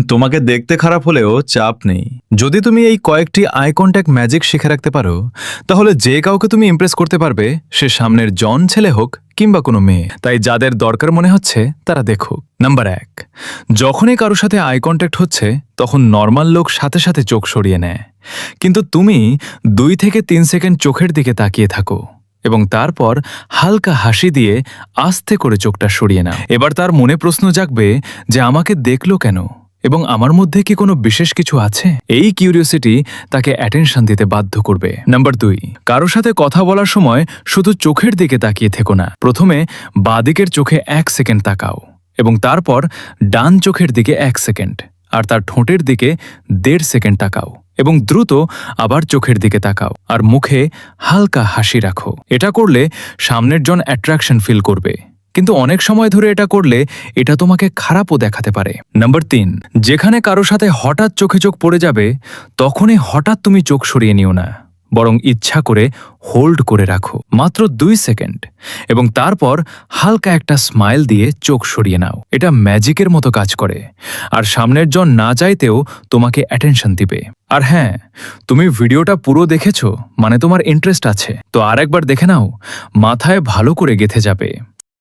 তোমাকে দেখতে খারাপ হলেও চাপ নেই। যদি তুমি এই কয়েকটি আই কন্ট্যাক্ট ম্যাজিক শিখে রাখতে পারো, তাহলে যে কাউকে তুমি ইমপ্রেস করতে পারবে, সে সামনের জন ছেলে হোক কিংবা কোনো মেয়ে। তাই যাদের দরকার মনে হচ্ছে তারা দেখুক। নাম্বার 1, যখনই কারোর সাথে আই কন্ট্যাক্ট হচ্ছে তখন নর্মাল লোক সাথে সাথে চোখ সরিয়ে নেয়, কিন্তু তুমি 2 থেকে 3 সেকেন্ড চোখের দিকে তাকিয়ে থাকো এবং তারপর হালকা হাসি দিয়ে আস্তে করে চোখটা সরিয়ে নাও। এবার তার মনে প্রশ্ন জাগবে যে আমাকে দেখলো কেন এবং আমার মধ্যে কি কোনো বিশেষ কিছু আছে। এই কিউরিওসিটি তাকে অ্যাটেনশন দিতে বাধ্য করবে। নাম্বার 2, কারোর সাথে কথা বলার সময় শুধু চোখের দিকে তাকিয়ে থেকো না। প্রথমে বাঁদিকের চোখে 1 সেকেন্ড তাকাও এবং তারপর ডান চোখের দিকে 1 সেকেন্ড আর তার ঠোঁটের দিকে 1.5 সেকেন্ড তাকাও এবং দ্রুত আবার চোখের দিকে তাকাও আর মুখে হালকা হাসি রাখো। এটা করলে সামনের জন অ্যাট্রাকশন ফিল করবে, কিন্তু অনেক সময় ধরে এটা করলে এটা তোমাকে খারাপও দেখাতে পারে। নাম্বার 3, যেখানে কারো সাথে হঠাৎ চোখে চোখ পড়ে যাবে তখনই হঠাৎ তুমি চোখ সরিয়ে নিও না, বরং ইচ্ছা করে হোল্ড করে রাখো মাত্র 2 সেকেন্ড এবং তারপর হালকা একটা স্মাইল দিয়ে চোখ সরিয়ে নাও। এটা ম্যাজিকের মতো কাজ করে আর সামনের জন না চাইতেও তোমাকে অ্যাটেনশন দিবে। আর হ্যাঁ, তুমি ভিডিওটা পুরো দেখেছো মানে তোমার ইন্টারেস্ট আছে, তো আরেকবার দেখে নাও, মাথায় ভালো করে গেঁথে যাবে।